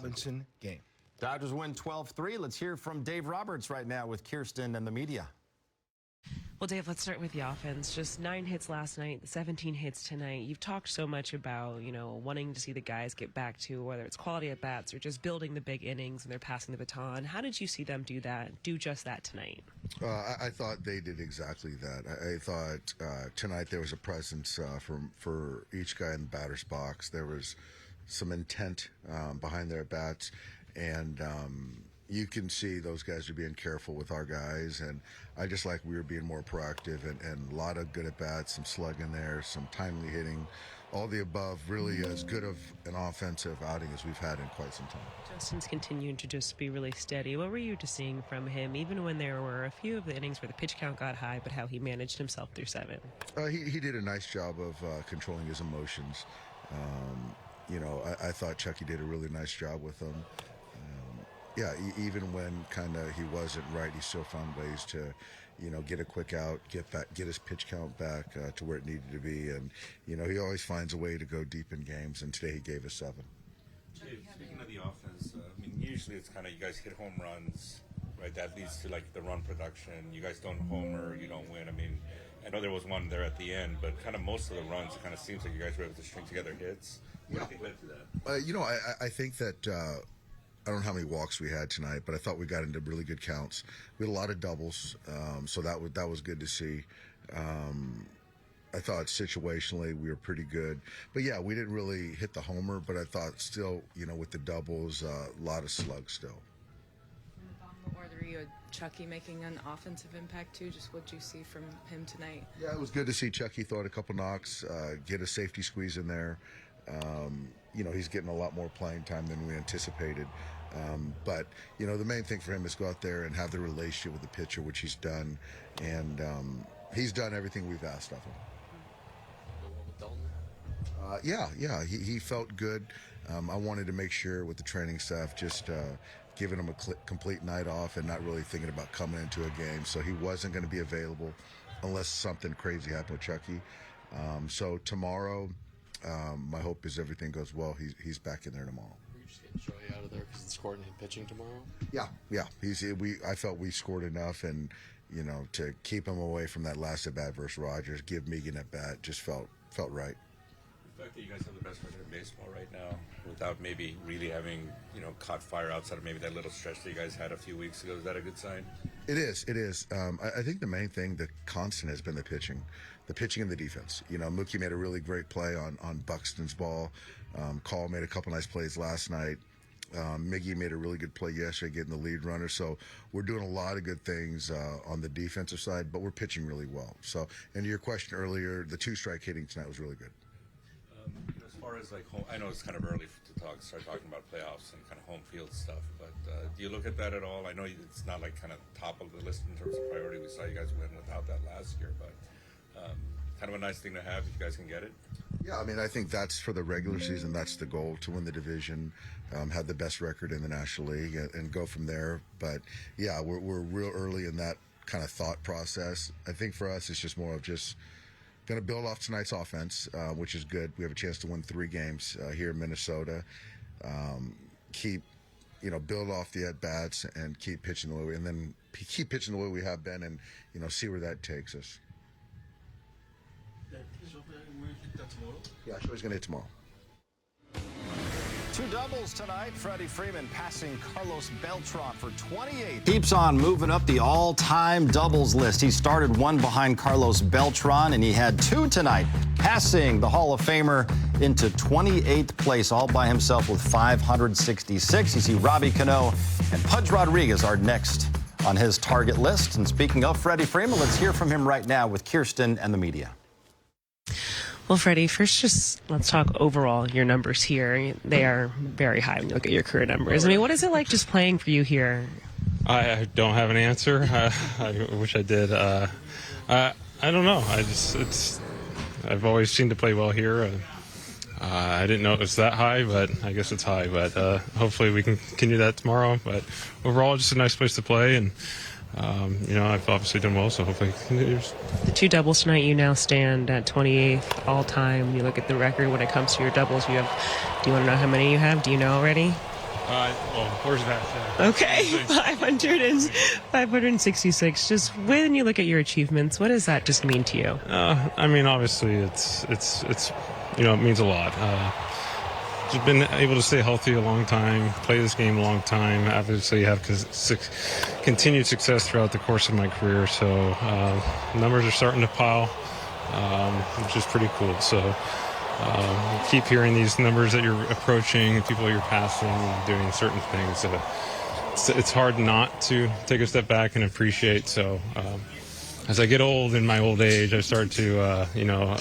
Robinson game. Dodgers win 12-3. Let's hear from Dave Roberts right now with Kirsten and the media. Well, Dave, let's start with the offense. Just 9 hits last night, 17 hits tonight. You've talked so much about, wanting to see the guys get back to whether it's quality at bats or just building the big innings and they're passing the baton. How did you see them do just that tonight? I thought they did exactly that. I thought tonight there was a presence for each guy in the batter's box. There was some intent behind their bats, and you can see those guys are being careful with our guys, and I just like we were being more proactive and a lot of good at bats, some slugging there, some timely hitting, all the above. Really as good of an offensive outing as we've had in quite some time. Justin's continued to just be really steady. What were you just seeing from him, even when there were a few of the innings where the pitch count got high, but how he managed himself through 7? He did a nice job of controlling his emotions. I thought Chucky did a really nice job with him. Even when kind of he wasn't right, he still found ways to, get a quick out, get his pitch count back to where it needed to be, and he always finds a way to go deep in games. And today he gave us 7. Dave, speaking of the offense, usually it's kind of you guys hit home runs, right? That leads to like the run production. You guys don't homer, you don't win. I know there was one there at the end, but kind of most of the runs, it kind of seems like you guys were able to string together hits. What do you think led to that? I think that. I don't know how many walks we had tonight, but I thought we got into really good counts. We had a lot of doubles, so that was good to see. I thought situationally we were pretty good. But, yeah, we didn't really hit the homer, but I thought still, with the doubles, a lot of slugs still. In the bottom of the order, you had Chucky making an offensive impact, too. Just what did you see from him tonight? Yeah, it was good to see Chucky throw out a couple knocks, get a safety squeeze in there. He's getting a lot more playing time than we anticipated. But the main thing for him is go out there and have the relationship with the pitcher, which he's done. And he's done everything we've asked of him. He felt good. I wanted to make sure with the training staff just giving him a complete night off and not really thinking about coming into a game. So he wasn't going to be available unless something crazy happened with Chucky. So tomorrow, my hope is everything goes well. He's back in there tomorrow. You just get Joey out of there because it's scoring him pitching tomorrow. Yeah. I felt we scored enough, and to keep him away from that last at bat versus Rogers, give Megan at bat, just felt right. The fact that you guys have the best record in baseball right now, without maybe really having caught fire outside of maybe that little stretch that you guys had a few weeks ago, is that a good sign? It is. I think the main thing, the constant, has been the pitching and the defense. Mookie made a really great play on Buxton's ball. Call made a couple nice plays last night. Miggy made a really good play yesterday, getting the lead runner. So we're doing a lot of good things on the defensive side, but we're pitching really well. So, and to your question earlier, the 2-strike hitting tonight was really good. As far as like home, I know it's kind of early to start talking about playoffs and kind of home field stuff, but do you look at that at all? I know it's not like kind of top of the list in terms of priority. We saw you guys win without that last year, but kind of a nice thing to have if you guys can get it. Yeah, I think that's for the regular season. That's the goal, to win the division, have the best record in the National League, and go from there. But yeah, we're real early in that kind of thought process. I think for us, it's just more of just going to build off tonight's offense, which is good. We have a chance to win 3 games here in Minnesota. Build off the at bats and keep pitching the way we have been, and see where that takes us. Yeah, sure, he's going to hit tomorrow. 2 doubles tonight. Freddie Freeman passing Carlos Beltran for 28. Keeps on moving up the all-time doubles list. He started 1 behind Carlos Beltran, and he had 2 tonight, passing the Hall of Famer into 28th place all by himself with 566. You see Robbie Cano and Pudge Rodriguez are next on his target list. And speaking of Freddie Freeman, let's hear from him right now with Kirsten and the media. Well, Freddie, first let's talk overall your numbers here. They are very high when you look at your career numbers. What is it like just playing for you here? I don't have an answer. I wish I did. I don't know. I've always seemed to play well here. I didn't know it was that high, but I guess it's high. But hopefully we can continue that tomorrow. But overall, just a nice place to play, and I've obviously done well, so hopefully it continues. The 2 doubles tonight, you now stand at 28th all-time. You look at the record when it comes to your doubles. Do you want to know how many you have? Do you know already? Well, where's that? Okay, 566. Just when you look at your achievements, what does that just mean to you? I mean, obviously, it's it means a lot. Just been able to stay healthy a long time, play this game a long time. Obviously, have continued success throughout the course of my career. So numbers are starting to pile, which is pretty cool. So. Keep hearing these numbers that you're approaching, people you're passing, doing certain things. It's hard not to take a step back and appreciate. So as I get old, in my old age, I start to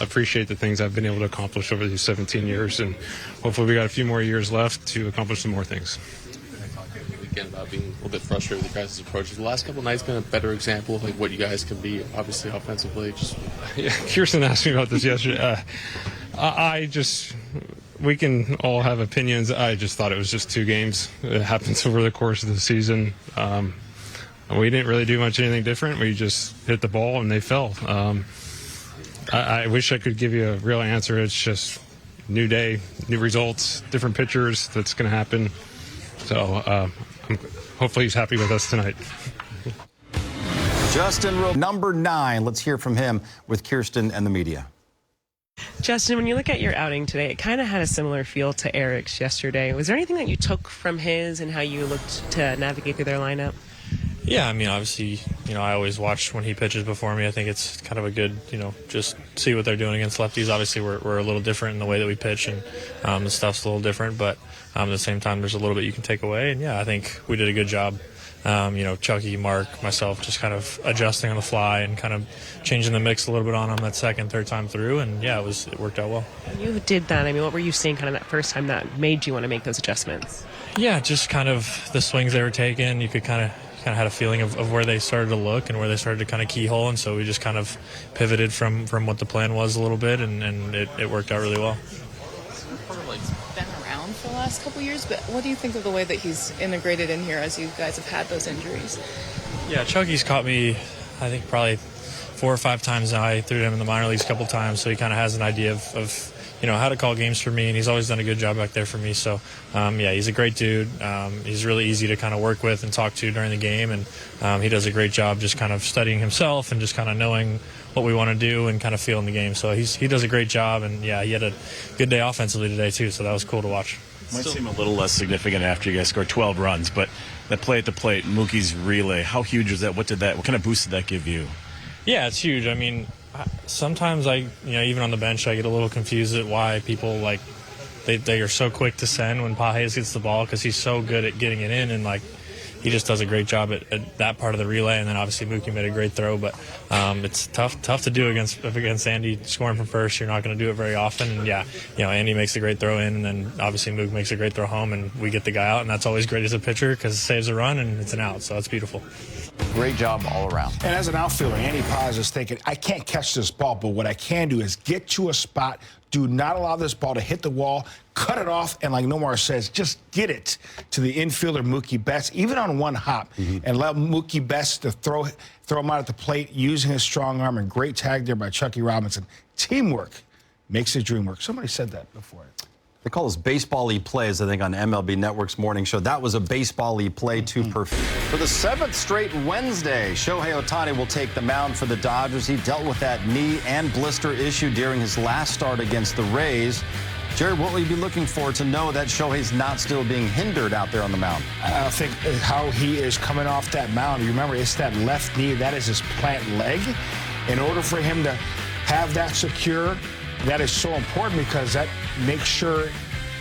appreciate the things I've been able to accomplish over these 17 years, and hopefully we got a few more years left to accomplish some more things. Again, about being a little bit frustrated with the guys' approaches. The last couple of nights been a better example of like what you guys can be, obviously offensively. Kirsten asked me about this yesterday. We can all have opinions. I just thought it was just 2 games. It happens over the course of the season. We didn't really do anything different. We just hit the ball and they fell. I wish I could give you a real answer. It's just new day, new results, different pitchers. That's going to happen. So hopefully he's happy with us tonight. Justin, number 9. Let's hear from him with Kirsten and the media. Justin, when you look at your outing today, it kind of had a similar feel to Eric's yesterday. Was there anything that you took from his and how you looked to navigate through their lineup? Yeah, I mean, obviously, I always watch when he pitches before me. I think it's kind of a good, just see what they're doing against lefties. Obviously, we're a little different in the way that we pitch, and the stuff's a little different, but at the same time, there's a little bit you can take away. And, yeah, I think we did a good job. Chucky, Mark, myself, just kind of adjusting on the fly and kind of changing the mix a little bit on them that second, third time through, and yeah, it worked out well. You did that. I mean, what were you seeing kind of that first time that made you want to make those adjustments? Yeah, just kind of the swings they were taking. You could kind of had a feeling of where they started to look and where they started to kind of keyhole, and so we just kind of pivoted from what the plan was a little bit, and it worked out really well. Been around for the last couple years, but what do you think of the way that he's integrated in here as you guys have had those injuries? Yeah, Chucky's caught me, I think, probably 4 or 5 times now. I threw him in the minor leagues a couple times, so he kind of has an idea of how to call games for me, and he's always done a good job back there for me. So, he's a great dude. He's really easy to kind of work with and talk to during the game, and he does a great job just kind of studying himself and just kind of knowing what we want to do and kind of feeling the game. So he does a great job, and, yeah, he had a good day offensively today, too, so that was cool to watch. Might seem a little less significant after you guys scored 12 runs, but that play at the plate, Mookie's relay, how huge was that? What kind of boost did that give you? Yeah, it's huge. I mean, sometimes even on the bench, I get a little confused at why people they are so quick to send when Pages gets the ball, because he's so good at getting it in, and he just does a great job at that part of the relay. And then obviously Mookie made a great throw, but it's tough to do against Andy scoring from first. You're not going to do it very often. And yeah, Andy makes a great throw in, and then obviously Mook makes a great throw home, and we get the guy out, and that's always great as a pitcher because it saves a run and it's an out. So that's beautiful. Great job all around. And as an outfielder, Andy Pages is thinking, I can't catch this ball, but what I can do is get to a spot, do not allow this ball to hit the wall, cut it off, and like Nomar says, just get it to the infielder Mookie Betts, even on one hop, and let Mookie Betts to throw him out at the plate using his strong arm, and great tag there by Chucky Robinson. Teamwork makes the dream work. Somebody said that before. They call this baseball-y plays, I think, on MLB Network's morning show. That was a baseball-y play to perfect. For the 7th straight Wednesday, Shohei Ohtani will take the mound for the Dodgers. He dealt with that knee and blister issue during his last start against the Rays. Jerry, what will you be looking for to know that Shohei's not still being hindered out there on the mound? I think how he is coming off that mound. You remember, it's that left knee. That is his plant leg. In order for him to have that secure, that is so important because that makes sure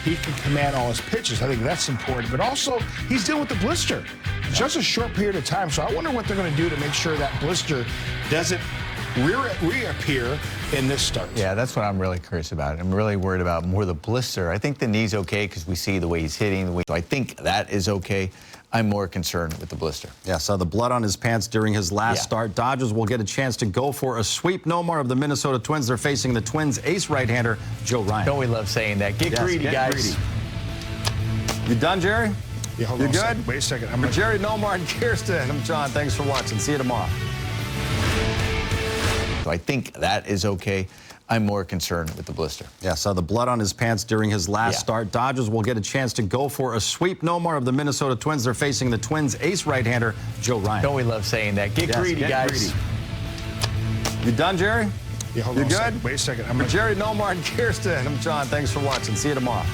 he can command all his pitches. I think that's important. But also, he's dealing with the blister. Just a short period of time. So I wonder what they're going to do to make sure that blister doesn't reappear in this start. Yeah, that's what I'm really curious about. I'm really worried about more the blister. I think the knee's okay because we see the way he's hitting. So I think that is okay. I'm more concerned with the blister. Yeah, saw the blood on his pants during his last start. Dodgers will get a chance to go for a sweep. No more of the Minnesota Twins. They're facing the Twins' ace right-hander, Joe Ryan. Don't we love saying that? Get greedy, guys. Greedy. You done, Jerry? Yeah, hold you on good? a second. Wait a second. For Jerry, Nomar, and Kirsten, I'm John. Thanks for watching. See you tomorrow. So I think that is okay. I'm more concerned with the blister. Yeah, saw the blood on his pants during his last start. Dodgers will get a chance to go for a sweep. No more of the Minnesota Twins. They're facing the Twins' ace right-hander, Joe Ryan. Don't we love saying that? Get greedy, guys. Greedy. You done, Jerry? Yeah, hold you on good? Wait a second. For Jerry, Nomar, and Kirsten, I'm John. Thanks for watching. See you tomorrow.